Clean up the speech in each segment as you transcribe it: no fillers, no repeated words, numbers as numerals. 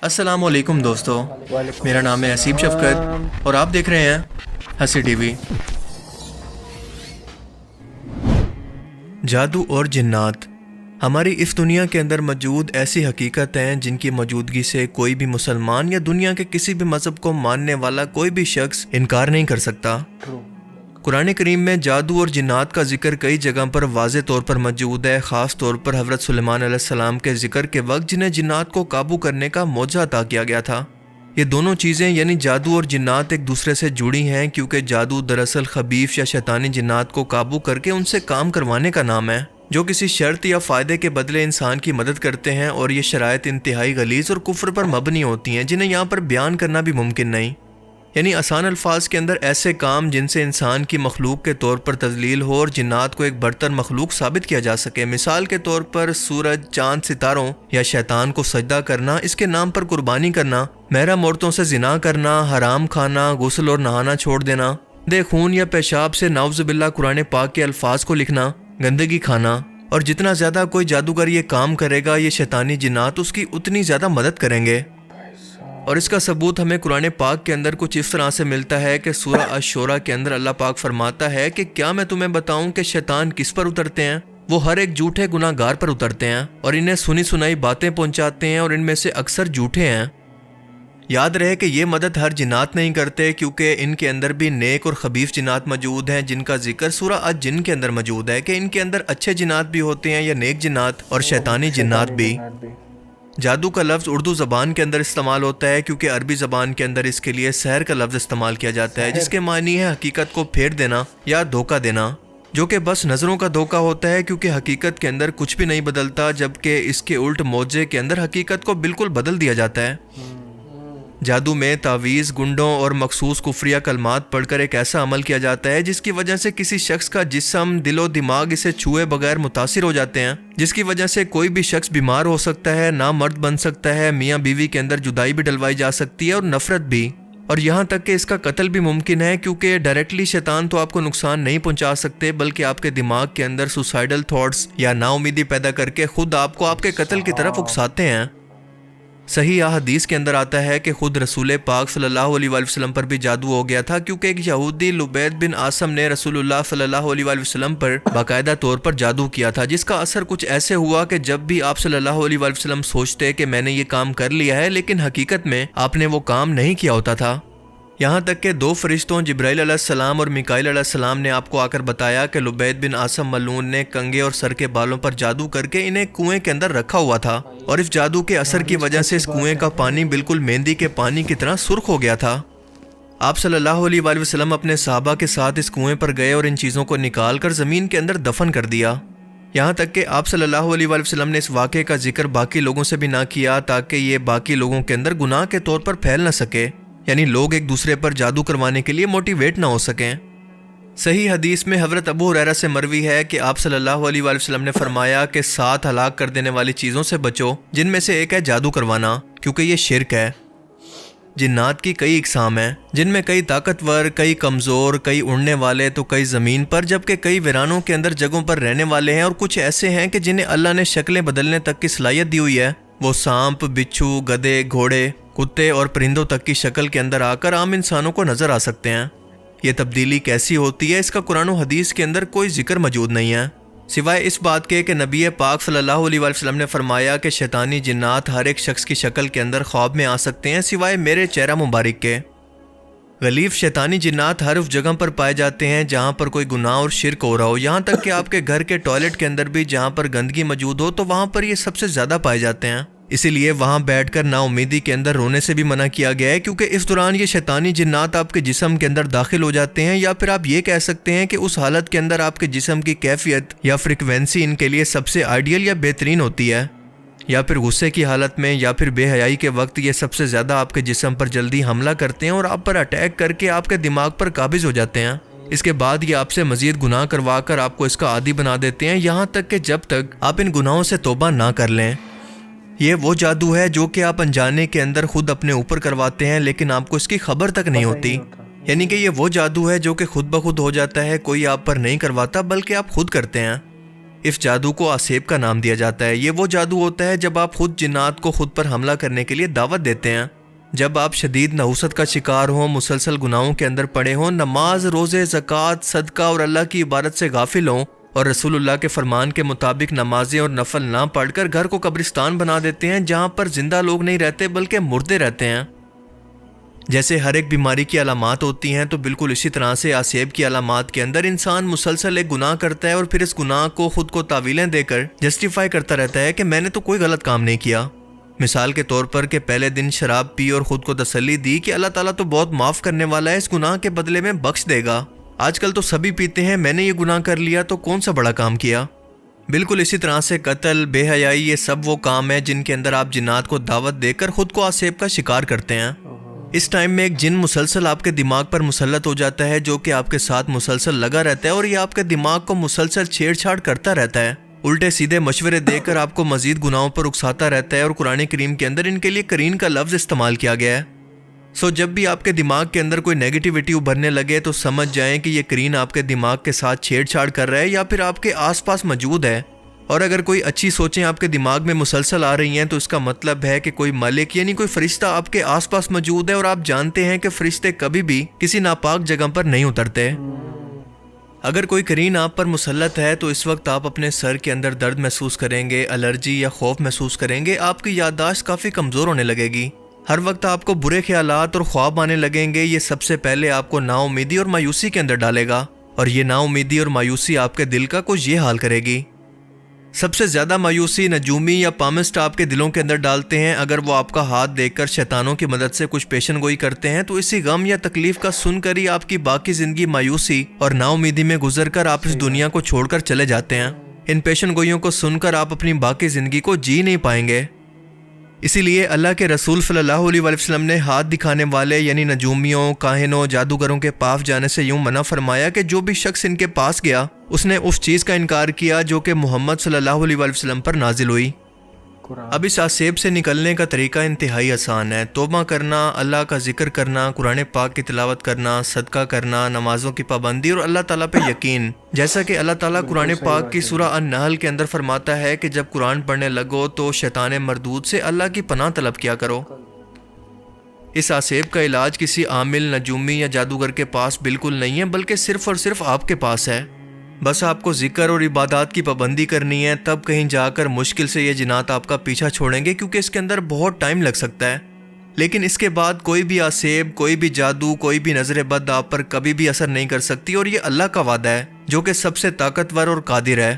السلام علیکم دوستو، میرا نام ہے اسیب شفقت اور آپ دیکھ رہے ہیں ہنسی ٹی وی۔ جادو اور جنات ہماری اس دنیا کے اندر موجود ایسی حقیقت ہیں جن کی موجودگی سے کوئی بھی مسلمان یا دنیا کے کسی بھی مذہب کو ماننے والا کوئی بھی شخص انکار نہیں کر سکتا۔ قرآن کریم میں جادو اور جنات کا ذکر کئی جگہ پر واضح طور پر موجود ہے، خاص طور پر حضرت سلیمان علیہ السلام کے ذکر کے وقت جنہیں جنات کو قابو کرنے کا معجزہ عطا کیا گیا تھا۔ یہ دونوں چیزیں یعنی جادو اور جنات ایک دوسرے سے جڑی ہیں، کیونکہ جادو دراصل خبیث یا شیطانی جنات کو قابو کر کے ان سے کام کروانے کا نام ہے، جو کسی شرط یا فائدے کے بدلے انسان کی مدد کرتے ہیں، اور یہ شرائط انتہائی غلیظ اور کفر پر مبنی ہوتی ہیں جنہیں یہاں پر بیان کرنا بھی ممکن نہیں۔ یعنی آسان الفاظ کے اندر ایسے کام جن سے انسان کی مخلوق کے طور پر تذلیل ہو اور جنات کو ایک برتر مخلوق ثابت کیا جا سکے۔ مثال کے طور پر سورج، چاند، ستاروں یا شیطان کو سجدہ کرنا، اس کے نام پر قربانی کرنا، محرم عورتوں سے زنا کرنا، حرام کھانا، غسل اور نہانا چھوڑ دینا، خون یا پیشاب سے نعوذ باللہ قرآن پاک کے الفاظ کو لکھنا، گندگی کھانا، اور جتنا زیادہ کوئی جادوگر یہ کام کرے گا یہ شیطانی جنات اس کی اتنی زیادہ مدد کریں گے۔ اور اس کا ثبوت ہمیں قرآن پاک کے اندر کچھ اس طرح سے ملتا ہے کہ سورہ الشورى کے اندر اللہ پاک فرماتا ہے کہ کیا میں تمہیں بتاؤں کہ شیطان کس پر اترتے ہیں؟ وہ ہر ایک جھوٹے گناہ گار پر اترتے ہیں اور انہیں سنی سنائی باتیں پہنچاتے ہیں، اور ان میں سے اکثر جھوٹے ہیں۔ یاد رہے کہ یہ مدد ہر جنات نہیں کرتے، کیونکہ ان کے اندر بھی نیک اور خبیث جنات موجود ہیں، جن کا ذکر سورہ الجن کے اندر موجود ہے کہ ان کے اندر اچھے جنات بھی ہوتے ہیں یا نیک جنات، اور شیطانی جنات بھی۔ جادو کا لفظ اردو زبان کے اندر استعمال ہوتا ہے، کیونکہ عربی زبان کے اندر اس کے لیے سحر کا لفظ استعمال کیا جاتا ہے، جس کے معنی ہے حقیقت کو پھیر دینا یا دھوکہ دینا، جو کہ بس نظروں کا دھوکہ ہوتا ہے، کیونکہ حقیقت کے اندر کچھ بھی نہیں بدلتا، جبکہ اس کے الٹ معجزے کے اندر حقیقت کو بالکل بدل دیا جاتا ہے۔ جادو میں تعویذ، گنڈوں اور مخصوص کفریہ کلمات پڑھ کر ایک ایسا عمل کیا جاتا ہے جس کی وجہ سے کسی شخص کا جسم، دل و دماغ اسے چھوئے بغیر متاثر ہو جاتے ہیں، جس کی وجہ سے کوئی بھی شخص بیمار ہو سکتا ہے، نامرد بن سکتا ہے، میاں بیوی کے اندر جدائی بھی ڈلوائی جا سکتی ہے اور نفرت بھی، اور یہاں تک کہ اس کا قتل بھی ممکن ہے، کیونکہ ڈائریکٹلی شیطان تو آپ کو نقصان نہیں پہنچا سکتے، بلکہ آپ کے دماغ کے اندر سوسائیڈل تھاٹس یا نا امیدی پیدا کر کے خود آپ کو آپ کے قتل کی طرف اکساتے ہیں۔ صحیح احادیث کے اندر آتا ہے کہ خود رسول پاک صلی اللہ علیہ وآلہ وسلم پر بھی جادو ہو گیا تھا، کیونکہ ایک یہودی لبید بن عاصم نے رسول اللہ صلی اللہ علیہ وآلہ وسلم پر باقاعدہ طور پر جادو کیا تھا، جس کا اثر کچھ ایسے ہوا کہ جب بھی آپ صلی اللہ علیہ وآلہ وسلم سوچتے کہ میں نے یہ کام کر لیا ہے، لیکن حقیقت میں آپ نے وہ کام نہیں کیا ہوتا تھا۔ یہاں تک کہ دو فرشتوں جبرائیل علیہ السلام اور میکائیل علیہ السلام نے آپ کو آ کر بتایا کہ لبید بن عاصم ملعون نے کنگھے اور سر کے بالوں پر جادو کر کے انہیں کنویں کے اندر رکھا ہوا تھا، اور اس جادو کے اثر کی وجہ سے اس کنویں کا پانی بالکل مہندی کے پانی کی طرح سرخ ہو گیا تھا۔ آپ صلی اللہ علیہ وآلہ وسلم اپنے صحابہ کے ساتھ اس کنویں پر گئے اور ان چیزوں کو نکال کر زمین کے اندر دفن کر دیا۔ یہاں تک کہ آپ صلی اللہ علیہ وآلہ وسلم نے اس واقعے کا ذکر باقی لوگوں سے بھی نہ کیا، تاکہ یہ باقی لوگوں کے اندر گناہ کے طور پر پھیل نہ سکے، یعنی لوگ ایک دوسرے پر جادو کروانے کے لیے موٹیویٹ نہ ہو سکیں۔ صحیح حدیث میں حضرت ابو ہریرہ سے مروی ہے کہ آپ صلی اللہ علیہ وآلہ وسلم نے فرمایا کہ 7 ہلاک کر دینے والی چیزوں سے بچو، جن میں سے ایک ہے جادو کروانا، کیونکہ یہ شرک ہے۔ جنات کی کئی اقسام ہیں، جن میں کئی طاقتور، کئی کمزور، کئی اڑنے والے تو کئی زمین پر، جبکہ کئی ویرانوں کے اندر جگہوں پر رہنے والے ہیں، اور کچھ ایسے ہیں کہ جنہیں اللہ نے شکلیں بدلنے تک کی صلاحیت دی ہوئی ہے۔ وہ سانپ، بچھو، گدھے، گھوڑے، کتے اور پرندوں تک کی شکل کے اندر آ کر عام انسانوں کو نظر آ سکتے ہیں۔ یہ تبدیلی کیسی ہوتی ہے، اس کا قرآن و حدیث کے اندر کوئی ذکر موجود نہیں ہے، سوائے اس بات کے کہ نبی پاک صلی اللہ علیہ وآلہ وسلم نے فرمایا کہ شیطانی جنات ہر ایک شخص کی شکل کے اندر خواب میں آ سکتے ہیں، سوائے میرے چہرہ مبارک کے۔ غلیظ شیطانی جنات ہر اس جگہ پر پائے جاتے ہیں جہاں پر کوئی گناہ اور شرک ہو رہا ہو، یہاں تک کہ آپ کے گھر کے ٹوائلٹ کے اندر بھی جہاں پر گندگی موجود ہو تو وہاں پر یہ سب سے زیادہ پائے جاتے ہیں۔ اسی لیے وہاں بیٹھ کر نا امیدی کے اندر رونے سے بھی منع کیا گیا ہے، کیونکہ اس دوران یہ شیطانی جنات آپ کے جسم کے اندر داخل ہو جاتے ہیں، یا پھر آپ یہ کہہ سکتے ہیں کہ اس حالت کے اندر آپ کے جسم کی کیفیت یا فریکوینسی ان کے لیے سب سے آئیڈیل یا بہترین ہوتی ہے، یا پھر غصے کی حالت میں یا پھر بے حیائی کے وقت یہ سب سے زیادہ آپ کے جسم پر جلدی حملہ کرتے ہیں اور آپ پر اٹیک کر کے آپ کے دماغ پر قابض ہو جاتے ہیں۔ اس کے بعد یہ آپ سے مزید گناہ کروا کر آپ کو اس کا عادی بنا دیتے ہیں، یہاں تک کہ جب تک آپ ان گناہوں سے توبہ نہ کر لیں۔ یہ وہ جادو ہے جو کہ آپ انجانے کے اندر خود اپنے اوپر کرواتے ہیں، لیکن آپ کو اس کی خبر تک نہیں ہوتی۔ یعنی کہ یہ وہ جادو ہے جو کہ خود بخود ہو جاتا ہے، کوئی آپ پر نہیں کرواتا بلکہ آپ خود کرتے ہیں۔ اس جادو کو آسیب کا نام دیا جاتا ہے. یہ وہ جادو ہوتا ہے جب آپ خود جنات کو خود پر حملہ کرنے کے لیے دعوت دیتے ہیں. جب آپ شدید نحوست کا شکار ہوں، مسلسل گناہوں کے اندر پڑے ہوں، نماز، روزے، زکوٰۃ، صدقہ اور اللہ کی عبادت سے غافل ہوں، اور رسول اللہ کے فرمان کے مطابق نمازیں اور نفل نہ پڑھ کر گھر کو قبرستان بنا دیتے ہیں جہاں پر زندہ لوگ نہیں رہتے بلکہ مردے رہتے ہیں. جیسے ہر ایک بیماری کی علامات ہوتی ہیں، تو بالکل اسی طرح سے آسیب کی علامات کے اندر انسان مسلسل ایک گناہ کرتا ہے اور پھر اس گناہ کو خود کو تعویلیں دے کر جسٹیفائی کرتا رہتا ہے کہ میں نے تو کوئی غلط کام نہیں کیا. مثال کے طور پر کہ پہلے دن شراب پی اور خود کو تسلی دی کہ اللہ تعالیٰ تو بہت معاف کرنے والا ہے، اس گناہ کے بدلے میں بخش دے گا. آج کل تو سبھی پیتے ہیں، میں نے یہ گناہ کر لیا تو کون سا بڑا کام کیا. بالکل اسی طرح سے قتل، بے حیائی، یہ سب وہ کام ہیں جن کے اندر آپ جنات کو دعوت دے کر خود کو آسیب کا شکار کرتے ہیں. اس ٹائم میں ایک جن مسلسل آپ کے دماغ پر مسلط ہو جاتا ہے جو کہ آپ کے ساتھ مسلسل لگا رہتا ہے اور یہ آپ کے دماغ کو مسلسل چھیڑ چھاڑ کرتا رہتا ہے، الٹے سیدھے مشورے دے کر آپ کو مزید گناہوں پر اکساتا رہتا ہے. اور قرآن کریم کے اندر ان کے لیے قرین کا لفظ استعمال کیا گیا ہے. جب بھی آپ کے دماغ کے اندر کوئی نیگیٹیوٹی ابھرنے لگے تو سمجھ جائیں کہ یہ قرین آپ کے دماغ کے ساتھ چھیڑ چھاڑ کر رہا ہے یا پھر آپ کے آس پاس موجود ہے. اور اگر کوئی اچھی سوچیں آپ کے دماغ میں مسلسل آ رہی ہیں تو اس کا مطلب ہے کہ کوئی ملک یعنی کوئی فرشتہ آپ کے آس پاس موجود ہے، اور آپ جانتے ہیں کہ فرشتے کبھی بھی کسی ناپاک جگہ پر نہیں اترتے. اگر کوئی قرین آپ پر مسلط ہے تو اس وقت آپ اپنے سر کے اندر درد محسوس کریں گے، الرجی یا خوف محسوس کریں گے، آپ کی یادداشت کافی کمزور ہونے لگے گی، ہر وقت آپ کو برے خیالات اور خواب آنے لگیں گے. یہ سب سے پہلے آپ کو نا امیدی اور مایوسی کے اندر ڈالے گا، اور یہ نا امیدی اور مایوسی آپ کے دل کا کچھ یہ حال کرے گی. سب سے زیادہ مایوسی نجومی یا پامسٹ آپ کے دلوں کے اندر ڈالتے ہیں. اگر وہ آپ کا ہاتھ دیکھ کر شیطانوں کی مدد سے کچھ پیشن گوئی کرتے ہیں تو اسی غم یا تکلیف کا سن کر ہی آپ کی باقی زندگی مایوسی اور نا امیدی میں گزر کر آپ اس دنیا کو چھوڑ کر چلے جاتے ہیں. ان پیشن گوئیوں کو سن کر آپ اپنی باقی زندگی کو جی نہیں پائیں گے. اسی لیے اللہ کے رسول صلی اللہ علیہ وسلم نے ہاتھ دکھانے والے یعنی نجومیوں، کاہنوں، جادوگروں کے پاس جانے سے یوں منع فرمایا کہ جو بھی شخص ان کے پاس گیا اس نے اس چیز کا انکار کیا جو کہ محمد صلی اللہ علیہ وسلم پر نازل ہوئی. اب اس آسیب سے نکلنے کا طریقہ انتہائی آسان ہے. توبہ کرنا، اللہ کا ذکر کرنا، قرآن پاک کی تلاوت کرنا، صدقہ کرنا، نمازوں کی پابندی اور اللہ تعالیٰ پہ یقین. جیسا کہ اللہ تعالیٰ قرآن پاک کی سورہ النحل کے اندر فرماتا ہے کہ جب قرآن پڑھنے لگو تو شیطان مردود سے اللہ کی پناہ طلب کیا کرو. اس آسیب کا علاج کسی عامل، نجومی یا جادوگر کے پاس بالکل نہیں ہے بلکہ صرف اور صرف آپ کے پاس ہے. بس آپ کو ذکر اور عبادات کی پابندی کرنی ہے، تب کہیں جا کر مشکل سے یہ جنات آپ کا پیچھا چھوڑیں گے، کیونکہ اس کے اندر بہت ٹائم لگ سکتا ہے. لیکن اس کے بعد کوئی بھی آسیب، کوئی بھی جادو، کوئی بھی نظر بد آپ پر کبھی بھی اثر نہیں کر سکتی، اور یہ اللہ کا وعدہ ہے جو کہ سب سے طاقتور اور قادر ہے.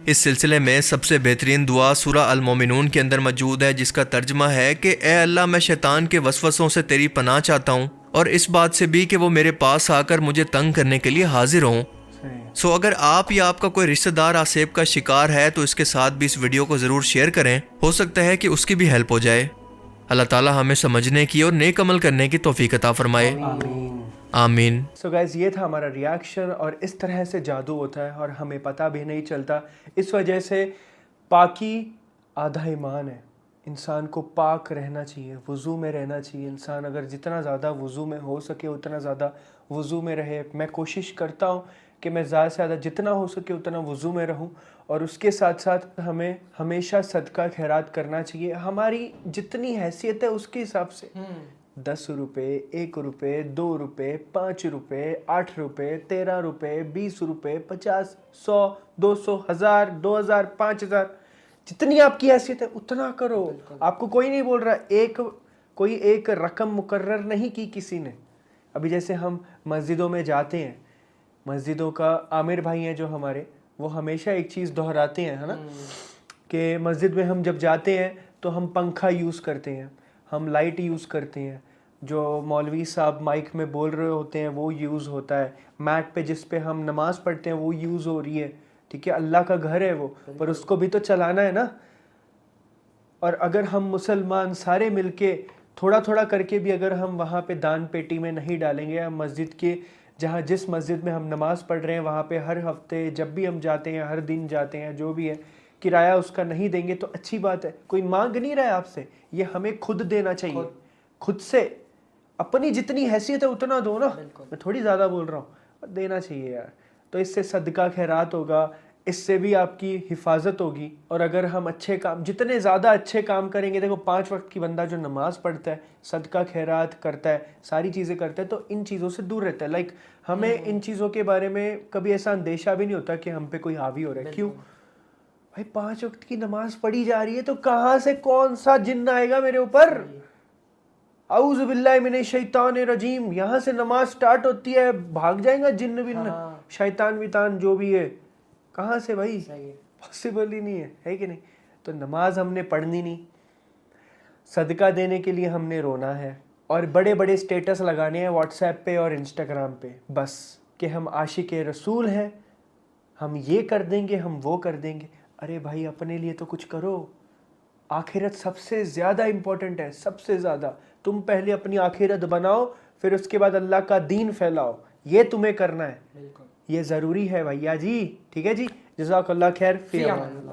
اس سلسلے میں سب سے بہترین دعا سورہ المومنون کے اندر موجود ہے، جس کا ترجمہ ہے کہ اے اللہ، میں شیطان کے وسوسوں سے تیری پناہ چاہتا ہوں اور اس بات سے بھی کہ وہ میرے پاس آ کر مجھے تنگ کرنے کے لیے حاضر ہوں. اگر آپ یا آپ کا کوئی رشتہ دار آسیب کا شکار ہے تو اس کے ساتھ بھی اس ویڈیو کو ضرور شیئر کریں، ہو سکتا ہے کہ اس کی بھی ہیلپ ہو جائے. اللہ تعالیٰ ہمیں سمجھنے کی اور نیک عمل کرنے کی توفیق عطا فرمائے. آمین. گائز، یہ تھا ہمارا ریاکشن، اور اس طرح سے جادو ہوتا ہے اور ہمیں پتہ بھی نہیں چلتا. اس وجہ سے پاکی آدھا ایمان ہے. انسان کو پاک رہنا چاہیے، وضو میں رہنا چاہیے. انسان اگر جتنا زیادہ وضو میں ہو سکے اتنا زیادہ وضو میں رہے. میں کوشش کرتا ہوں کہ میں زیادہ سے زیادہ جتنا ہو سکے اتنا وضو میں رہوں، اور اس کے ساتھ ساتھ ہمیں ہمیشہ صدقہ خیرات کرنا چاہیے ہماری جتنی حیثیت ہے اس کے حساب سے. 10 روپے، 1 روپے، 2 روپے، 5 روپے، 8 روپے، 13 روپے، 20 روپے، 50، 100، 200، 1000، 2000، 5000، جتنی آپ کی حیثیت ہے اتنا کرو. آپ کو کوئی نہیں بول رہا، کوئی ایک رقم مقرر نہیں کی کسی نے. ابھی جیسے ہم مسجدوں میں جاتے ہیں، مسجدوں کا عامر بھائی ہیں جو ہمارے، وہ ہمیشہ ایک چیز دہراتے ہیں، ہے نا، کہ مسجد میں ہم جب جاتے ہیں تو ہم پنکھا یوز کرتے ہیں، ہم لائٹ یوز کرتے ہیں، جو مولوی صاحب مائک میں بول رہے ہوتے ہیں وہ یوز ہوتا ہے، میٹ پہ جس پہ ہم نماز پڑھتے ہیں وہ یوز ہو رہی ہے. ٹھیک ہے، اللہ کا گھر ہے وہ، پر اس کو بھی تو چلانا ہے نا. اور اگر ہم مسلمان سارے مل کے تھوڑا تھوڑا کر کے بھی اگر ہم وہاں پہ دان پیٹی میں نہیں ڈالیں گے، ہم مسجد کے جس مسجد میں ہم نماز پڑھ رہے ہیں وہاں پہ ہر ہفتے جب بھی ہم جاتے ہیں، ہر دن جاتے ہیں، جو بھی ہے کرایہ اس کا نہیں دیں گے تو اچھی بات ہے. کوئی مانگ نہیں رہا ہے آپ سے، یہ ہمیں خود دینا چاہیے. خود سے اپنی جتنی حیثیت ہے اتنا دو نا. میں تھوڑی زیادہ بول رہا ہوں، دینا چاہیے یار. تو اس سے صدقہ خیرات ہوگا، اس سے بھی آپ کی حفاظت ہوگی. اور اگر ہم اچھے کام, جتنے زیادہ اچھے کام کریں گے, دیکھو 5 وقت کی بندہ جو نماز پڑھتا ہے, صدقہ خیرات کرتا ہے, ساری چیزیں کرتا ہے, تو ان چیزوں سے دور رہتا ہے. لائک ہمیں ان چیزوں کے بارے میں کبھی ایسا اندیشہ بھی نہیں ہوتا کہ ہم پہ کوئی حاوی ہو رہا ہے. کیوں بھائی 5 وقت کی نماز پڑھی جا رہی ہے, تو کہاں سے کون سا جن آئے گا میرے اوپر؟ اعوذ باللہ من الشیطان الرجیم. یہاں سے نماز سٹارٹ ہوتی ہے, بھاگ جائیں گا جن بن شیطان ویطان جو بھی ہے. کہاں سے بھائی؟ پاسبل ہی نہیں ہے کہ نہیں؟ تو نماز ہم نے پڑھنی نہیں, صدقہ دینے کے لیے ہم نے رونا ہے, اور بڑے بڑے سٹیٹس لگانے ہیں واٹس ایپ پہ اور انسٹاگرام پہ, بس کہ ہم عاشق رسول ہیں, ہم یہ کر دیں گے, ہم وہ کر دیں گے. ارے بھائی اپنے لیے تو کچھ کرو. آخرت سب سے زیادہ امپورٹنٹ ہے, سب سے زیادہ. تم پہلے اپنی آخرت بناؤ, پھر اس کے بعد اللہ کا دین پھیلاؤ. یہ تمہیں کرنا ہے, یہ ضروری ہے بھیا جی. ٹھیک ہے جی, جزاک اللہ خیر, فی امان اللہ.